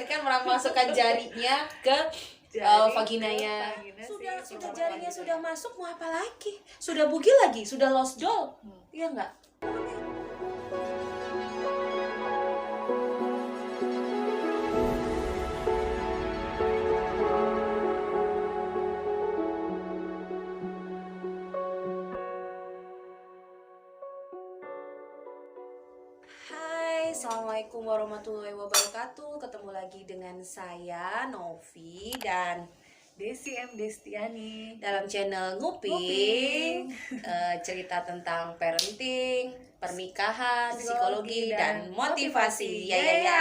melahirkan memasukkan jarinya ke vaginanya. Sudah jarinya sudah masuk, mau apa lagi? Sudah bugil lagi, sudah lost jaw. Iya enggak? Hai, assalamualaikum warahmatullahi wabarakatuh. Ketemu lagi dengan saya Novi dan Desi M. Destiani dalam channel Nguping. Cerita tentang parenting, pernikahan, psikologi dan motivasi. Ya.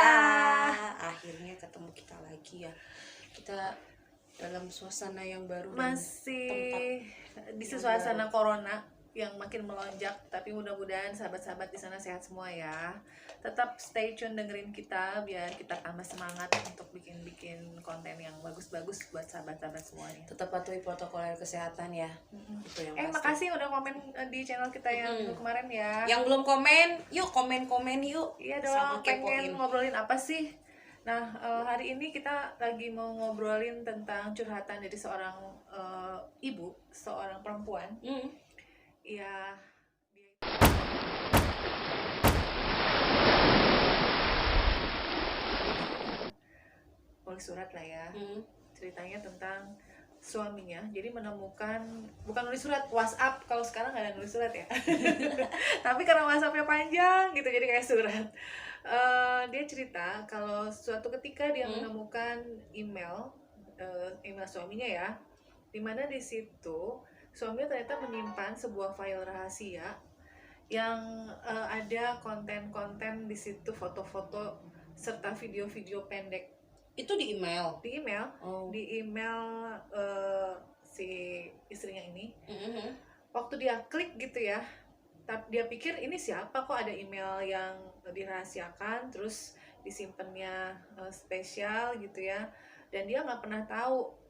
Akhirnya ketemu kita lagi ya. Kita dalam suasana yang baru dan masih di suasana corona yang makin melonjak, tapi mudah-mudahan sahabat-sahabat di sana sehat semua ya. Tetap stay tune dengerin kita biar kita tambah semangat untuk bikin konten yang bagus-bagus buat sahabat-sahabat semuanya. tetap patuhi protokol kesehatan ya. Itu yang pasti. Makasih udah komen di channel kita yang minggu kemarin ya. Yang belum komen, yuk komen yuk. Iya Sama dong, kepoin. pengen ngobrolin apa sih? Nah, hari ini kita lagi mau ngobrolin tentang curhatan dari seorang ibu, seorang perempuan. Ya, nulis surat lah ya. Ceritanya tentang suaminya, jadi menemukan, bukan nulis surat, WhatsApp, kalau sekarang nggak ada nulis surat ya. Tapi karena WhatsAppnya panjang gitu, jadi kayak surat. Dia cerita kalau suatu ketika dia menemukan email suaminya ya, dimana di situ suaminya ternyata menyimpan sebuah file rahasia yang ada konten-konten di situ, foto-foto serta video-video pendek. Itu di email. Di email si istrinya ini. Waktu dia klik gitu ya, dia pikir ini siapa, kok ada email yang dirahasiakan terus disimpannya spesial gitu ya, dan dia nggak pernah tahu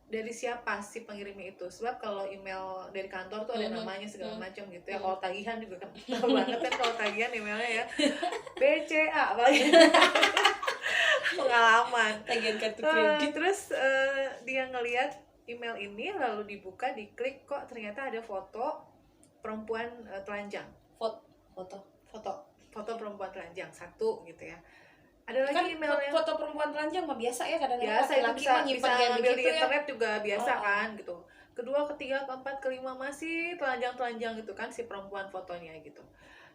dari siapa si pengirimnya itu. Sebab kalau email dari kantor tuh ada namanya segala macam gitu ya. Kalau tagihan juga kan tahu banget kan, kalau tagihan emailnya ya BCA apalagi. Pengalaman Tagihan kartu kredit. Terus dia ngelihat email ini, lalu dibuka, diklik, kok ternyata ada foto perempuan telanjang. Foto perempuan telanjang satu gitu ya. Ada lagi Kan emailnya foto perempuan telanjang mah biasa ya, kadang-kadang biasa, itu bisa ngambil di ya. internet juga biasa kan gitu. Kedua, ketiga, keempat, kelima masih telanjang gitu kan si perempuan fotonya gitu.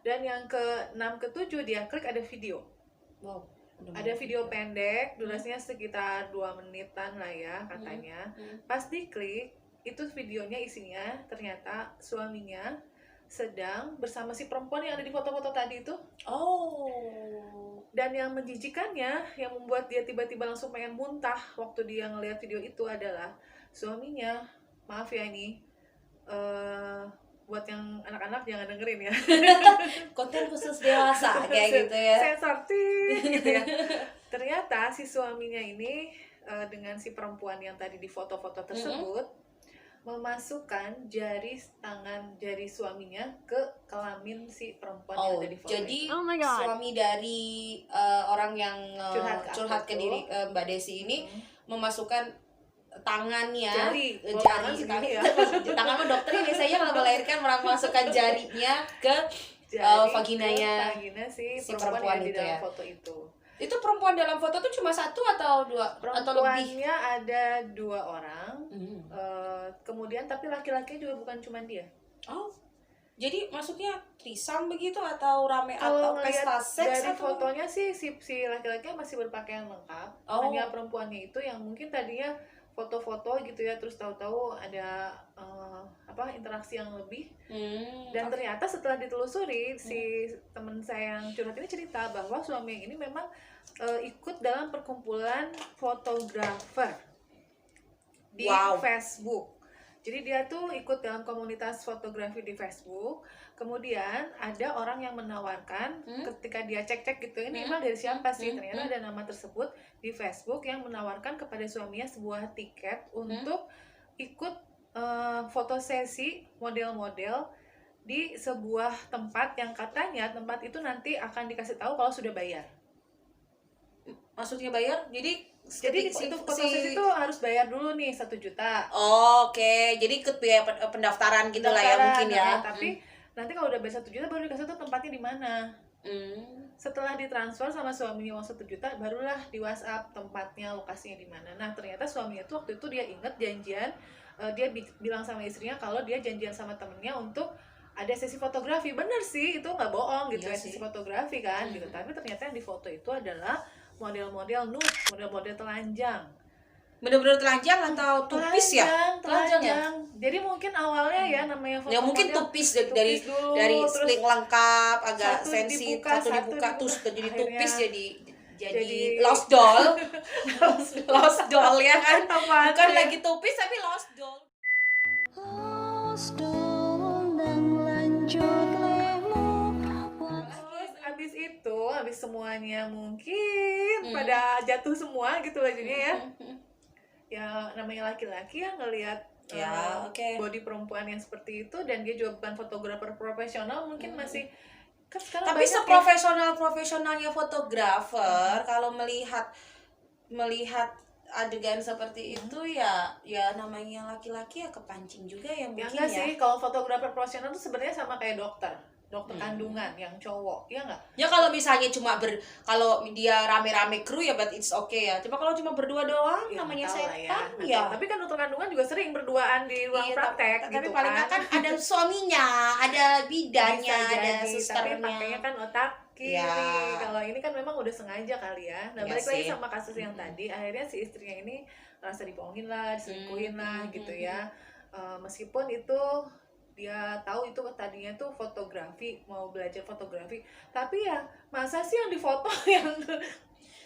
Dan yang ke-6, ke-7 dia klik, ada video. Wow. Ada video pendek, durasinya sekitar 2 menitan lah ya katanya. Pas diklik, itu videonya isinya ternyata suaminya sedang bersama si perempuan yang ada di foto-foto tadi itu. Dan yang menjijikannya, yang membuat dia tiba-tiba langsung pengen muntah waktu dia ngelihat video itu adalah suaminya, maaf ya ini, buat yang anak-anak jangan dengerin ya. Konten khusus dewasa kayak gitu ya. Sensor gitu ya. Ternyata si suaminya ini dengan si perempuan yang tadi di foto-foto tersebut memasukkan jari suaminya ke kelamin si perempuan yang ada di foto. Jadi suami dari orang yang curhat ke diri Mbak Desi ini memasukkan tangannya, jari ya. Tangan mah dokter ini saya kalau melahirkan memasukkan jarinya ke vaginanya si perempuan yang di itu dalam ya. foto itu. Itu perempuan dalam foto tuh cuma satu atau dua atau lebih? Perempuannya ada 2 orang. Kemudian tapi laki-lakinya juga bukan cuma dia. Jadi maksudnya trisam begitu atau rame atau pesta seks? Dari fotonya sih si laki-lakinya masih berpakaian lengkap. Hanya perempuannya itu yang mungkin tadinya foto-foto gitu ya, terus tahu-tahu ada interaksi yang lebih. Dan ternyata setelah ditelusuri, si teman saya yang curhat ini cerita bahwa suami yang ini memang ikut dalam perkumpulan fotografer di Facebook. Jadi dia tuh ikut dalam komunitas fotografi di Facebook. Kemudian ada orang yang menawarkan, ketika dia cek-cek gitu, ini email dari siapa sih? Ternyata ada nama tersebut di Facebook yang menawarkan kepada suaminya sebuah tiket untuk ikut foto sesi model-model di sebuah tempat yang katanya tempat itu nanti akan dikasih tahu kalau sudah bayar. Maksudnya bayar? Jadi itu fotosis itu harus bayar dulu nih 1 juta. Oke, jadi ikut biaya pendaftaran gitu lah ya mungkin ya. Tapi nanti kalau udah bayar 1 juta baru dikasih tuh tempatnya di mana. Setelah ditransfer sama suaminya uang 1 juta, barulah di WhatsApp tempatnya, lokasinya di mana. Nah ternyata suaminya tuh waktu itu dia inget janjian, dia bilang sama istrinya kalau dia janjian sama temennya untuk ada sesi fotografi. Bener sih, itu nggak bohong gitu, Iya ya sih. sesi fotografi kan gitu. Tapi ternyata yang di foto itu adalah model-model nude, model-model telanjang. Bener-bener telanjang atau tupis ya? Telanjang ya. Jadi mungkin awalnya ya namanya foto Ya mungkin model, tupis dari dulu, dari terus sling lengkap, agak satu sensi, dibuka, satu dibuka terus jadi akhirnya tupis jadi jadi- lost doll. Lost doll ya kan? Apaan Bukan sih? lagi tupis tapi lost doll. Terus abis semuanya mungkin pada jatuh semua gitu bajunya ya. Ya namanya laki-laki ya ngelihat Ya, oke. body perempuan yang seperti itu, dan dia juga bukan fotografer profesional, mungkin masih kan sekarang Tapi banyak ya. seprofesional-profesionalnya fotografer kalau melihat adegan seperti itu ya namanya laki-laki ya kepancing juga ya Ya mungkin enggak ya. sih, kalau fotografer profesional tuh sebenarnya sama kayak dokter kandungan yang cowok, ya enggak? Ya kalau misalnya kalau dia rame-rame kru ya but it's okay ya. Coba kalau cuma berdua doang Ya, namanya nggak tahu lah setan nggak ya. tahu. Tapi kan dokter kandungan juga sering berduaan di ruang Iya, praktek tapi gitu paling nggak kan ada suaminya, ada bidannya, Bisa ada jadi, tapi susternya. pakainya kan otak kiri. Ya. Kalau ini kan memang udah sengaja kali ya. Nah, Ya balik lagi sih. sama kasus yang tadi, akhirnya si istrinya ini rasa dibohongin lah, diselingkuhin lah gitu ya. Meskipun itu dia tahu itu tadinya tuh fotografi, mau belajar fotografi, tapi ya masa sih yang difoto yang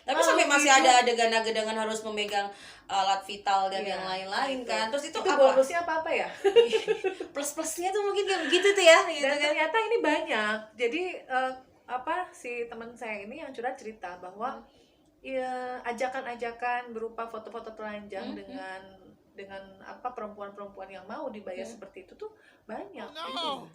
Tapi sampai masih ada adegan-adegan harus memegang alat vital dan Iya, yang lain-lain kan. Terus itu apa? bonusnya apa ya? Plus-plusnya tuh mungkin kayak begitu tuh ya gitu Dan kan. ternyata ini banyak. Jadi si teman saya ini yang curhat cerita bahwa ya ajakan-ajakan berupa foto-foto telanjang dengan perempuan-perempuan yang mau dibayar seperti itu tuh banyak.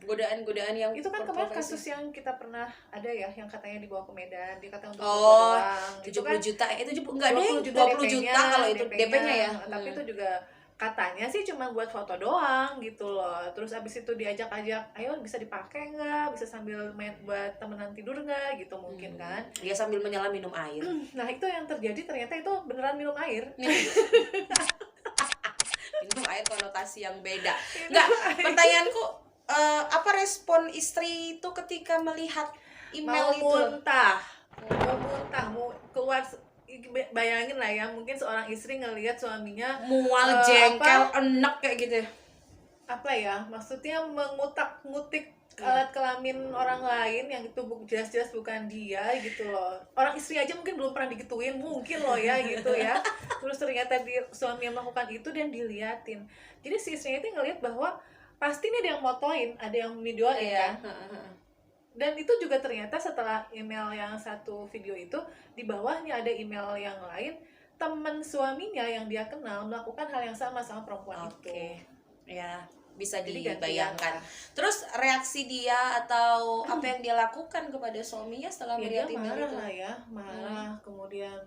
Godaan-godaan yang Itu kan kemarin berprofesi. kasus yang kita pernah ada ya, yang katanya dibawa ke Medan, dia kata untuk foto Oh, doang. 70 juta. Itu enggak deh, 20 20 juta kalau itu DP-nya ya. Tapi itu juga katanya sih cuma buat foto doang gitu loh. Terus abis itu diajak-ajak, ayo bisa dipakai nggak, bisa sambil main buat temenan tidur nggak gitu mungkin kan. Dia sambil menyelam minum air. Nah itu yang terjadi, ternyata itu beneran minum air. Minum air konotasi yang beda. Enggak, pertanyaanku apa respon istri itu ketika melihat email Mau itu? muntah, mau keluar. Bayangin lah ya, mungkin seorang istri ngelihat suaminya Mual, jengkel, enek kayak gitu. apa ya, maksudnya mengutak-ngutik alat kelamin orang lain yang itu jelas-jelas bukan dia gitu loh. Orang istri aja mungkin belum pernah digituin mungkin loh ya gitu ya. Terus ternyata suami yang melakukan itu dan diliatin. Jadi si istrinya itu ngelihat bahwa pasti ini ada yang motoin, ada yang videoin kan. Dan itu juga ternyata setelah email yang satu video itu, di bawahnya ada email yang lain, teman suaminya yang dia kenal melakukan hal yang sama perempuan itu. Ya, bisa Jadi dibayangkan. gantian. Terus reaksi dia atau apa yang dia lakukan kepada suaminya setelah Ya dia melihat email marah itu? lah ya, marah, kemudian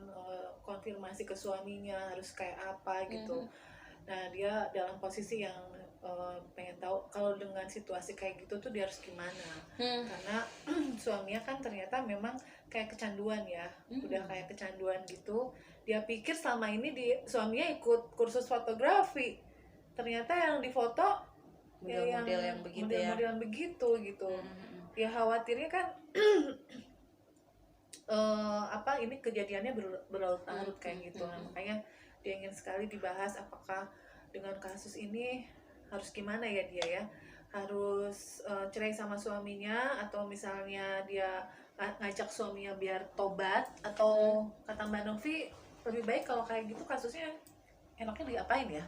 konfirmasi ke suaminya harus kayak apa gitu. Nah dia dalam posisi yang pengen tahu kalau dengan situasi kayak gitu tuh dia harus gimana. Karena suaminya kan ternyata memang kayak kecanduan ya, udah kayak kecanduan gitu. Dia pikir selama ini suaminya ikut kursus fotografi, ternyata yang difoto Model-model yang begitu model-model yang begitu gitu. Ya khawatirnya kan ini kejadiannya berlarut-larut kayak gitu. Nah, makanya dia ingin sekali dibahas apakah dengan kasus ini harus gimana ya dia ya, harus cerai sama suaminya, atau misalnya dia ngajak suaminya biar tobat, atau kata Mbak Novi lebih baik kalau kayak gitu kasusnya enaknya diapain ya?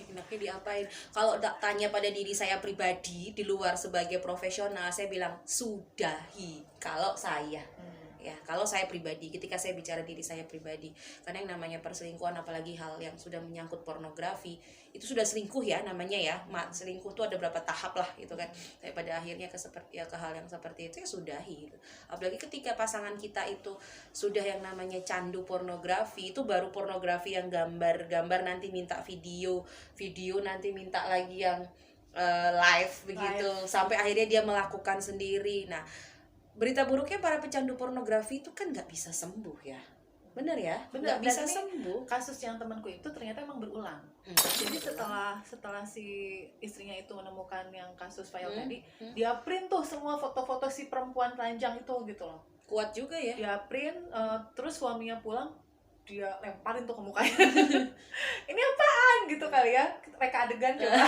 Enaknya diapain? Kalau tanya pada diri saya pribadi di luar sebagai profesional, saya bilang sudahi kalau saya. ya. Kalau saya pribadi, ketika saya bicara diri saya pribadi, karena yang namanya perselingkuhan, apalagi hal yang sudah menyangkut pornografi, itu sudah selingkuh ya namanya ya. Selingkuh tuh ada berapa tahap lah gitu kan. Tapi pada akhirnya ke hal yang seperti itu ya sudahi gitu. Apalagi ketika pasangan kita itu sudah yang namanya candu pornografi, itu baru pornografi yang gambar nanti minta video nanti minta lagi yang live begitu, sampai akhirnya dia melakukan sendiri. Nah, berita buruknya para pecandu pornografi itu kan nggak bisa sembuh ya, bener ya, nggak bisa sembuh. Kasus yang temanku itu ternyata emang berulang. Jadi setelah si istrinya itu menemukan yang kasus file tadi, dia print tuh semua foto-foto si perempuan telanjang itu gitu loh. Kuat juga ya. Dia print, terus suaminya pulang, dia lemparin tuh ke mukanya. Ini apaan gitu kali ya, reka adegan coba.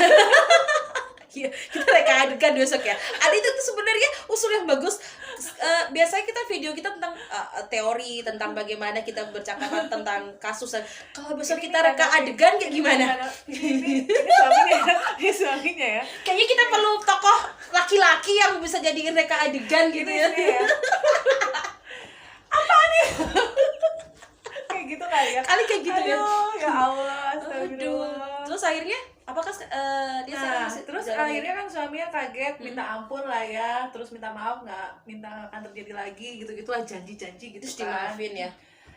Iya, kita reka adegan besok ya. Ada itu tuh sebenarnya usul yang bagus. Biasanya video kita tentang teori tentang bagaimana kita bercakapan tentang kasus. Kalau besok kita reka adegan kayak gimana? Ini suaminya ya. Kayaknya kita perlu tokoh laki-laki yang bisa jadiin reka adegan gitu ya. Apa nih? Kayak gitu kali ya. Kali kayak gitu ya. Ya Allah, astagfirullah. Terus akhirnya apakah dia terus akhirnya kan suaminya kaget, minta ampun lah ya, terus minta maaf, minta akan terjadi lagi gitu-gitulah, janji-janji gitu. Terus dimaafin ya.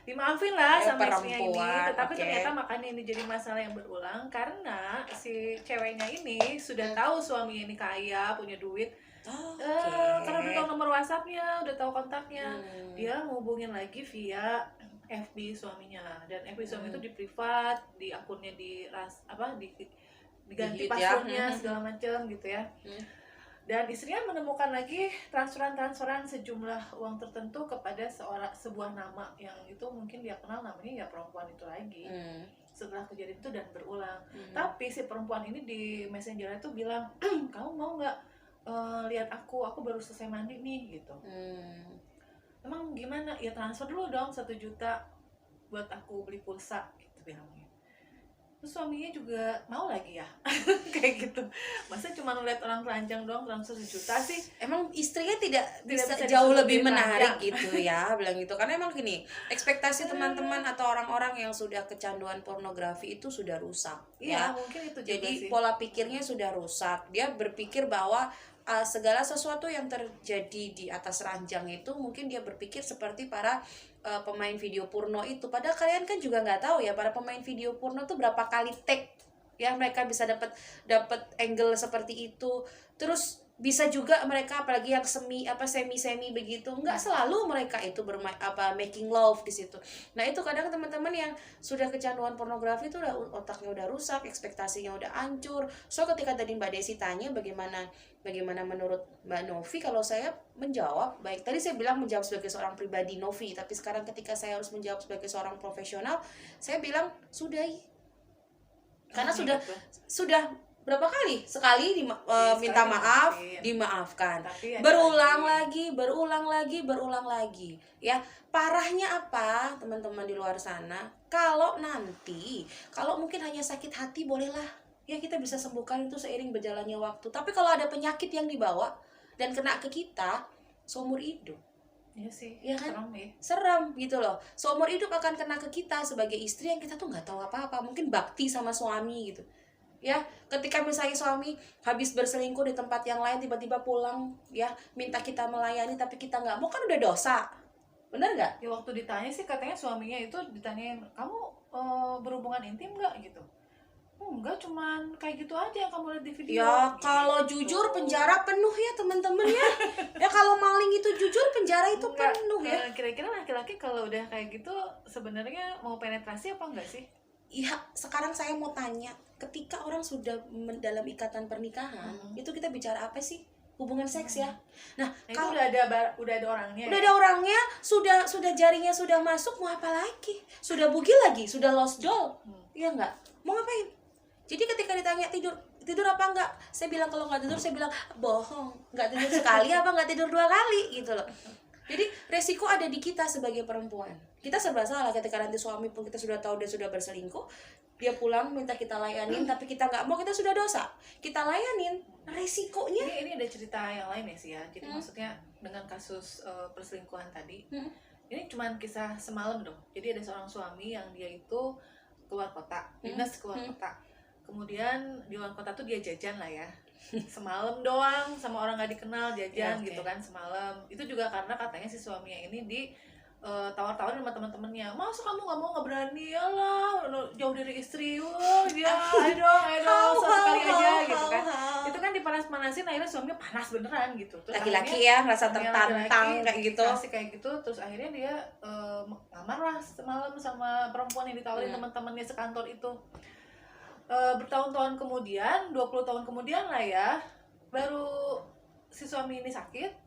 Dimaafin lah sama istrinya ini, perempuan, tetapi ternyata makanya ini jadi masalah yang berulang karena si ceweknya ini sudah tahu suaminya ini kaya, punya duit. Karena udah tahu nomor WhatsApp-nya, udah tahu kontaknya, dia ngehubungin lagi via FB suaminya, dan FB suami itu di privat, di akunnya diganti passwordnya segala macam gitu ya. Dan istrinya menemukan lagi transferan sejumlah uang tertentu kepada sebuah nama yang itu mungkin dia kenal, namanya ya perempuan itu lagi. Setelah kejadian itu dan berulang. Tapi si perempuan ini di messenger itu bilang, kamu mau nggak lihat aku baru selesai mandi nih gitu. Emang gimana? Ya transfer dulu dong 1 juta buat aku beli pulsa gitu bilangnya. Terus suaminya juga mau lagi ya. Kayak gitu. Masa cuma ngeliat orang telanjang doang transfer 1 juta sih? Emang istrinya tidak bisa jauh lebih menarik gitu ya, bilang gitu. Karena emang gini, ekspektasi teman-teman atau orang-orang yang sudah kecanduan pornografi itu sudah rusak. Iya, mungkin itu juga. Jadi sih. pola pikirnya sudah rusak. Dia berpikir bahwa segala sesuatu yang terjadi di atas ranjang itu mungkin dia berpikir seperti para pemain video porno itu. Padahal kalian kan juga nggak tahu ya, para pemain video porno tuh berapa kali take ya mereka bisa dapat angle seperti itu. Terus bisa juga mereka, apalagi yang semi begitu, nggak selalu mereka itu making love di situ. Nah itu kadang teman-teman yang sudah kecanduan pornografi itu udah otaknya udah rusak, ekspektasinya udah hancur. So ketika tadi Mbak Desi tanya bagaimana menurut Mbak Novi, kalau saya menjawab, baik tadi saya bilang menjawab sebagai seorang pribadi Novi, tapi sekarang ketika saya harus menjawab sebagai seorang profesional, saya bilang sudahi. Karena sudah berapa kali? Sekali minta maaf, dimaafkan. Berulang lagi. Ya, parahnya apa, teman-teman di luar sana? Kalau mungkin hanya sakit hati bolehlah. Ya kita bisa sembuhkan itu seiring berjalannya waktu. Tapi kalau ada penyakit yang dibawa dan kena ke kita, seumur hidup. Iya sih, ya kan? Serem gitu loh. Seumur hidup akan kena ke kita sebagai istri yang kita tuh nggak tahu apa-apa. Mungkin bakti sama suami gitu. Ya, ketika misalnya suami habis berselingkuh di tempat yang lain, tiba-tiba pulang, ya minta kita melayani tapi kita nggak mau, kan udah dosa. Bener nggak? Ya waktu ditanya sih katanya suaminya itu ditanyain, kamu berhubungan intim nggak gitu? Enggak, cuman kayak gitu aja yang kamu lihat di video. Ya gitu. Kalau jujur penjara penuh ya teman-teman ya. Ya kalau maling itu jujur penjara itu penuh ya. Kira-kira laki-laki kalau udah kayak gitu sebenarnya mau penetrasi apa enggak sih? Iya, sekarang saya mau tanya, ketika orang sudah dalam ikatan pernikahan, itu kita bicara apa sih? Hubungan seks ya. Nah, kalau udah ada orangnya. Udah ada orangnya, sudah jaringnya sudah masuk, mau apa lagi? Sudah bugil lagi, sudah lost doll. Iya enggak? Mau ngapain? Jadi ketika ditanya tidur apa enggak, saya bilang kalau nggak tidur, saya bilang bohong, nggak tidur sekali apa nggak tidur 2 kali gitu loh. Jadi resiko ada di kita sebagai perempuan. Kita serba salah ketika nanti suami pun kita sudah tahu dia sudah berselingkuh, dia pulang minta kita layanin tapi kita nggak mau, kita sudah dosa. Kita layanin, resikonya. Ini ada cerita yang lain ya sih ya. Jadi maksudnya dengan kasus perselingkuhan tadi, Ini cuman kisah semalam dong. Jadi ada seorang suami yang dia itu keluar kota, dinas keluar kota. Kemudian di luar kota tuh dia jajan lah ya. Semalam doang sama orang gak dikenal jajan gitu kan semalam. Itu juga karena katanya si suaminya ini di tawar-tawarin sama teman-temannya. Masa kamu nggak berani? Alah, jauh dari istri. Wah, dia ayo dong, sekali aja gitu kan. Itu kan dipanas-panasin, akhirnya suaminya panas beneran gitu. Terus laki-laki ya merasa tertantang kayak gitu. Kasih kayak gitu, terus akhirnya dia ngamar lah semalam sama perempuan yang ditawarin teman-temannya sekantor itu. Bertahun-tahun kemudian, 20 tahun kemudian lah ya, baru si suami ini sakit.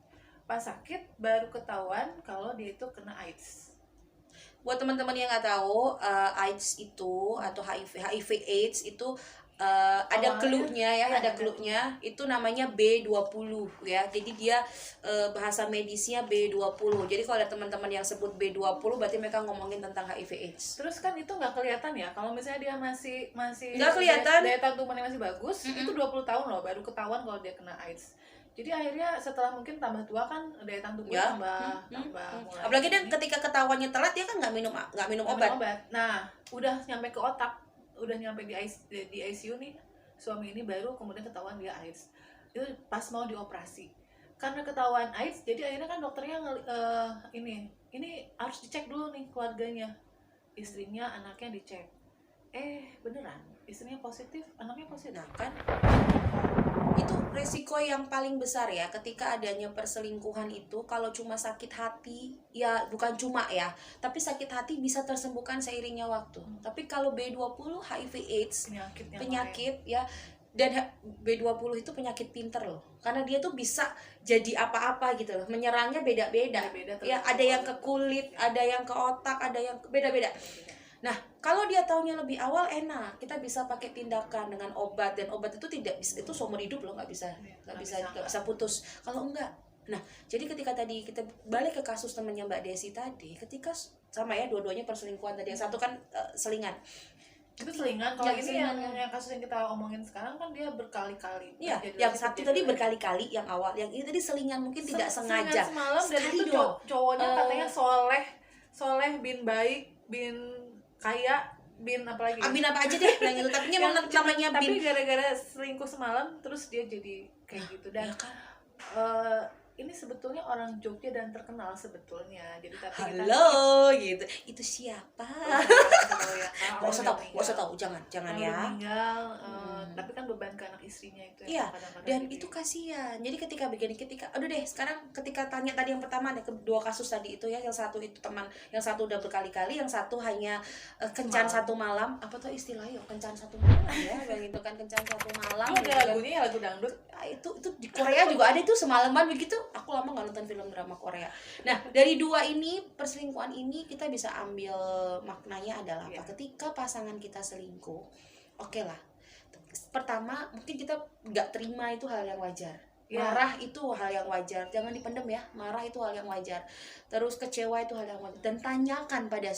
Pas sakit baru ketahuan kalau dia itu kena AIDS. Buat teman-teman yang nggak tahu, AIDS itu atau HIV AIDS itu ada clue-nya ya, ada clue-nya. Itu namanya B20 ya. Jadi dia bahasa medisnya B20. Jadi kalau ada teman-teman yang sebut B20 berarti mereka ngomongin tentang HIV AIDS. Terus kan itu nggak kelihatan ya. Kalau misalnya dia masih nggak kelihatan, daya tahan tubuhnya masih bagus, itu 20 tahun loh baru ketahuan kalau dia kena AIDS. Jadi akhirnya setelah mungkin tambah tua kan daya tahan tubuhnya tambah mulai. Apalagi dan ketika ketahuannya telat dia kan nggak minum obat. Nah, udah nyampe ke otak, udah nyampe di ICU nih, suami ini baru kemudian ketahuan dia AIDS. Itu pas mau dioperasi. Karena ketahuan AIDS, jadi akhirnya kan dokternya ini harus dicek dulu nih keluarganya. Istrinya, anaknya dicek. Beneran, istrinya positif, anaknya positif. Nah kan itu resiko yang paling besar ya ketika adanya perselingkuhan itu. Kalau cuma sakit hati ya, bukan cuma ya, tapi sakit hati bisa tersembuhkan seiringnya waktu. Tapi kalau B20 HIV AIDS penyakit ya, dan B20 itu penyakit pinter loh, karena dia tuh bisa jadi apa-apa gitu loh, menyerangnya beda-beda ya, ada yang ke kulit, ada yang ke otak, ada yang beda-beda. Nah, kalau dia taunya lebih awal enak, kita bisa pakai tindakan dengan obat, dan obat itu tidak bisa, itu seumur hidup loh, nggak bisa putus. Kalau enggak, nah jadi ketika tadi kita balik ke kasus temannya Mbak Desi tadi, ketika sama ya dua-duanya perselingkuhan tadi, yang satu kan selingan. Itu selingan. Kalau ini yang kasus yang kita omongin sekarang kan dia berkali-kali. Iya, yang satu tadi berkali-kali, yang awal, yang ini tadi selingan mungkin tidak sengaja. Semalam, dan itu cowoknya katanya soleh bin baik bin kaya bin apalagi bin apa aja deh bilang itu, tapi memang namanya bin. Tapi gara-gara selingkuh semalam terus dia jadi kayak gitu. Dan ya kan? Ini sebetulnya orang Jogja dan terkenal sebetulnya. Jadi tapi halo gitu, itu siapa? Gak usah tahu, jangan ya. Meninggal, tapi kan beban ke anak istrinya itu. Iya, dan itu kasihan. Jadi ketika aduh deh, sekarang ketika tanya tadi yang pertama, ada kedua kasus tadi itu ya, yang satu itu teman, yang satu udah berkali-kali, yang satu hanya kencan satu malam. Apa tuh istilahnya? Kencan satu malam ya, kayak gitu kan, kencan satu malam. Ada lagunya ya, lagu dangdut. Itu di Korea juga ada itu, semalaman begitu. Aku lama nggak nonton film drama Korea. Nah, dari dua ini perselingkuhan ini kita bisa ambil maknanya adalah apa? Ketika pasangan kita selingkuh, oke lah. Pertama mungkin kita nggak terima, itu hal yang wajar. Marah itu hal yang wajar, jangan dipendem ya. Marah itu hal yang wajar. Terus kecewa itu hal yang wajar. Dan tanyakan pada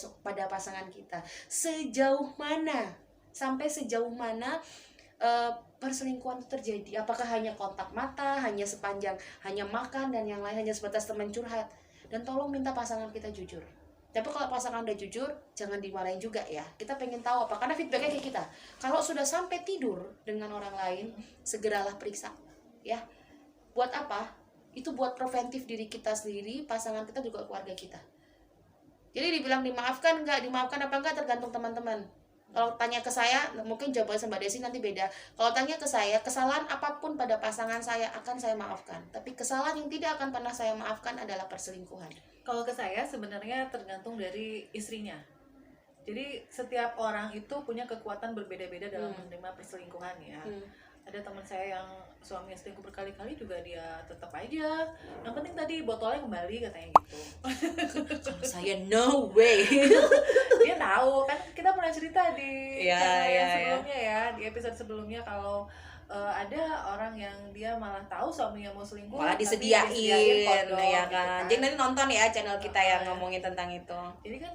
pasangan kita, sampai sejauh mana perselingkuhan itu terjadi. Apakah hanya kontak mata, hanya makan dan yang lain, hanya sebatas teman curhat. Dan tolong minta pasangan kita jujur. Tapi kalau pasangan udah jujur, jangan dimarahin juga ya. Kita pengen tahu apa, karena feedbacknya kayak kita. Kalau sudah sampai tidur dengan orang lain, segeralah periksa ya. Buat apa? Itu buat preventif diri kita sendiri, pasangan kita juga, keluarga kita. Jadi dibilang dimaafkan apa enggak tergantung teman-teman. Kalau tanya ke saya, mungkin jawabannya Mbak Desi nanti beda. Kalau tanya ke saya, kesalahan apapun pada pasangan saya akan saya maafkan. Tapi kesalahan yang tidak akan pernah saya maafkan adalah perselingkuhan. Kalau ke saya sebenarnya tergantung dari istrinya. Jadi setiap orang itu punya kekuatan berbeda-beda dalam menerima perselingkuhan ya. Ada teman saya yang suaminya selingkuh berkali-kali juga dia tetap aja. Yang penting tadi botolnya kembali katanya gitu. Kalau saya no way. Dia tahu kan, kita pernah cerita di sebelumnya ya, di episode sebelumnya kalau ada orang yang dia malah tahu suaminya mau selingkuh, malah disediain kodok, ya kan. Jadi nanti nonton ya channel kita yang ngomongin tentang itu. Jadi kan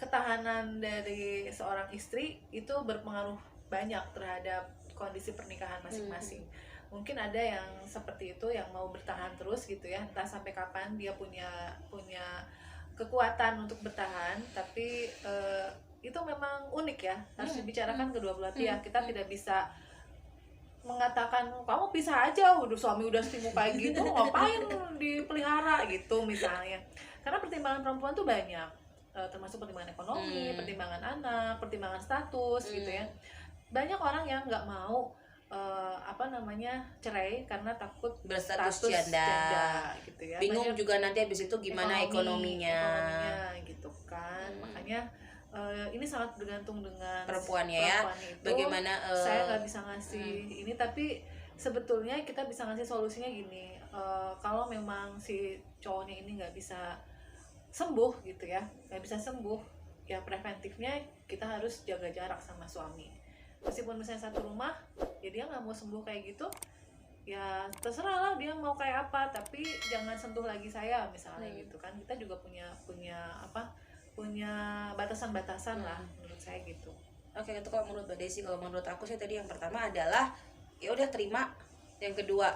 ketahanan dari seorang istri itu berpengaruh banyak terhadap kondisi pernikahan masing-masing. Mungkin ada yang seperti itu yang mau bertahan terus gitu ya, entah sampai kapan dia punya kekuatan untuk bertahan, tapi itu memang unik ya, harus dibicarakan kedua belah pihak. Kita tidak bisa mengatakan kamu bisa aja, udah suami udah selingkuh kayak gitu ngapain dipelihara gitu misalnya, karena pertimbangan perempuan tuh banyak, termasuk pertimbangan ekonomi, pertimbangan anak, pertimbangan status gitu ya. Banyak orang yang nggak mau cerai karena takut berstatus janda gitu ya. Bingung Banyak juga nanti habis itu gimana ekonominya gitu kan. Makanya ini sangat bergantung dengan perempuannya ya. itu. Bagaimana saya nggak bisa ngasih ini, tapi sebetulnya kita bisa ngasih solusinya gini. Kalau memang si cowoknya ini nggak bisa sembuh gitu ya, nggak bisa sembuh, ya preventifnya kita harus jaga jarak sama suami. Meskipun misalnya satu rumah, ya dia nggak mau sembuh kayak gitu, ya terserah lah dia mau kayak apa, tapi jangan sentuh lagi saya misalnya gitu kan. Kita juga punya batasan-batasan lah menurut saya gitu. Oke, itu kalau menurut Mbak Desi. Kalau menurut aku sih tadi yang pertama adalah ya udah terima, yang kedua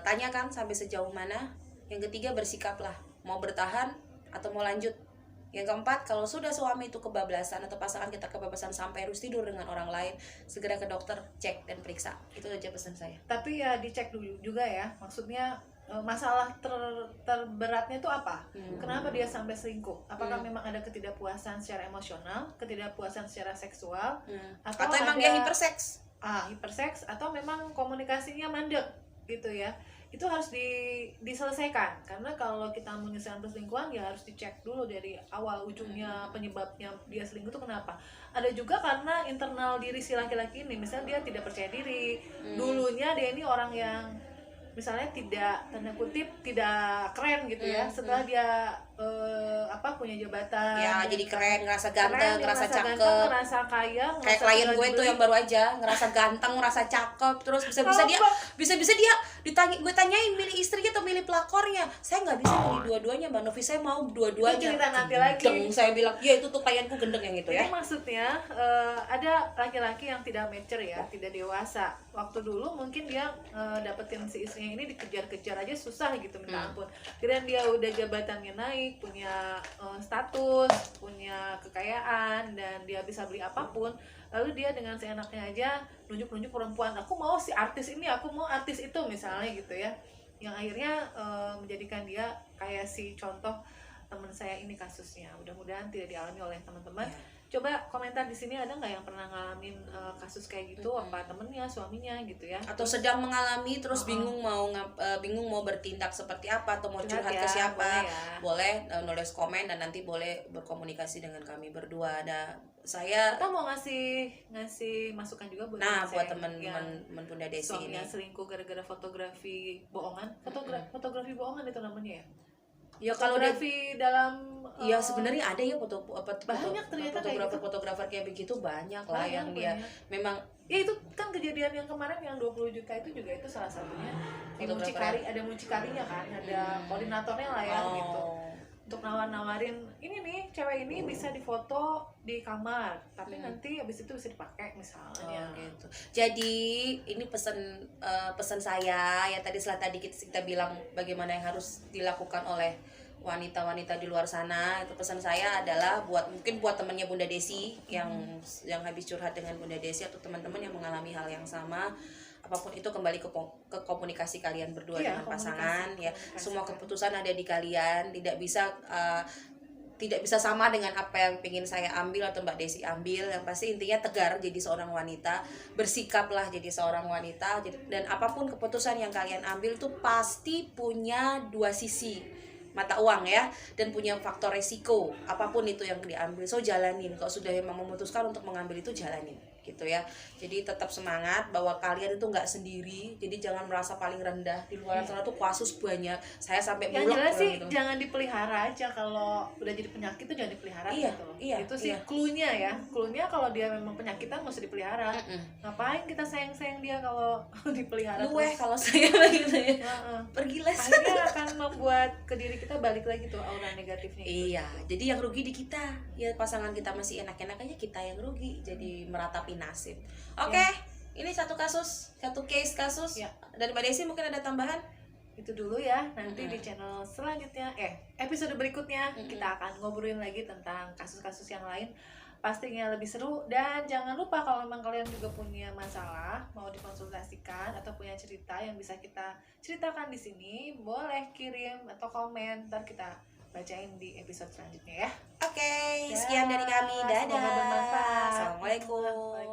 tanyakan sampai sejauh mana, yang ketiga bersikaplah mau bertahan atau mau lanjut, yang keempat kalau sudah suami itu kebablasan atau pasangan kita kebablasan sampai harus tidur dengan orang lain, segera ke dokter, cek dan periksa. Itu aja pesan saya. Tapi ya dicek dulu juga ya, maksudnya masalah terberatnya itu apa? Kenapa dia sampai selingkuh? Apakah memang ada ketidakpuasan secara emosional, ketidakpuasan secara seksual, atau emang dia hiperseks? Hiperseks, atau memang komunikasinya mandek gitu ya. Itu harus diselesaikan, karena kalau kita menyelesaikan perselingkuhan ya harus dicek dulu dari awal ujungnya, penyebabnya dia selingkuh itu kenapa. Ada juga karena internal diri si laki-laki ini, misalnya dia tidak percaya diri, dulunya dia ini orang yang misalnya tidak, tanda kutip, tidak keren gitu ya, setelah dia punya jabatan ya jadi keren, ngerasa ganteng, ngerasa cakep, ngerasa kaya, kayak klien gue tuh yang baru aja ngerasa ganteng, ngerasa cakep, terus bisa dia ditanya, gue tanyain milih istrinya atau milih pelakornya, saya nggak bisa milih dua-duanya Mbak Novi, saya mau dua-duanya. Itu cerita nanti lagi. Saya bilang ya itu tuh klienku gendeng yang itu ya. Jadi maksudnya ada laki-laki yang tidak mature ya, tidak dewasa. Waktu dulu mungkin dia dapetin si istrinya ini dikejar-kejar aja susah gitu, minta ampun. Kirain dia udah jabatannya naik, punya status, punya kekayaan, dan dia bisa beli apapun, lalu dia dengan seenaknya aja nunjuk-nunjuk perempuan, aku mau si artis ini, aku mau artis itu misalnya gitu ya, yang akhirnya menjadikan dia kayak si contoh teman saya ini kasusnya. Mudah-mudahan tidak dialami oleh teman-teman. Coba komentar di sini, ada nggak yang pernah ngalamin kasus kayak gitu, apa temennya, suaminya gitu ya, atau sedang mengalami terus bingung mau bertindak seperti apa, atau mau curhat ke siapa, boleh nulis komen dan nanti boleh berkomunikasi dengan kami berdua. Ada saya atau mau ngasih masukan juga buat buat teman-teman Bunda Desi ini suaminya selingkuh gara-gara fotografi bohongan, fotografi bohongan itu namanya ya. Ya kalau fotografi dalam ya sebenarnya ada ya banyak ternyata fotografer kayak begitu, banyak lah yang dia memang ya. Itu kan kejadian yang kemarin yang 20 juta itu juga itu salah satunya di mucikari, ada mucikarinya kan, ada koordinatornya lah ya gitu, untuk nawarin ini nih, cewek ini bisa difoto di kamar tapi nanti habis itu bisa dipakai misalnya gitu. Jadi ini pesan saya ya, setelah tadi kita bilang bagaimana yang harus dilakukan oleh wanita-wanita di luar sana. Itu pesan saya adalah mungkin buat temannya Bunda Desi yang habis curhat dengan Bunda Desi, atau teman-teman yang mengalami hal yang sama, apapun itu kembali ke komunikasi kalian berdua dengan pasangan ya. Semua keputusan ada di kalian, tidak bisa sama dengan apa yang pengen saya ambil atau Mbak Desi ambil. Yang pasti intinya tegar jadi seorang wanita, bersikaplah jadi seorang wanita, dan apapun keputusan yang kalian ambil tuh pasti punya dua sisi mata uang ya, dan punya faktor resiko apapun itu yang diambil. So jalanin, kalau sudah memang memutuskan untuk mengambil itu, jalanin gitu ya. Jadi tetap semangat bahwa kalian itu nggak sendiri. Jadi jangan merasa paling rendah. Di luar sana tuh kasus banyak. Saya sampai yang mulak jelas sih gitu. Jangan dipelihara aja. Kalau udah jadi penyakit tuh jangan dipelihara gitu. Itu sih cluenya ya. Cluenya kalau dia memang penyakitan nggak usah dipelihara. Ngapain kita sayang-sayang dia kalau dipelihara terus? Kalau saya gitu ya. Pergilah. Akhirnya akan membuat ke diri kita balik lagi tuh aura negatifnya. Iya, jadi yang rugi di kita. Ya pasangan kita masih enak-enak aja, kita yang rugi. Jadi meratapi nasib. Oke, ini satu case kasus. Dari Mbak Desi mungkin ada tambahan? itu dulu ya. Nanti di channel selanjutnya, episode berikutnya kita akan ngobrolin lagi tentang kasus-kasus yang lain, pastinya lebih seru. Dan jangan lupa kalau memang kalian juga punya masalah mau dikonsultasikan atau punya cerita yang bisa kita ceritakan di sini, boleh kirim atau komen, ntar kita bacain di episode selanjutnya ya. Oke, sekian dari kami. Semoga Dadah. bermanfaat. Assalamualaikum.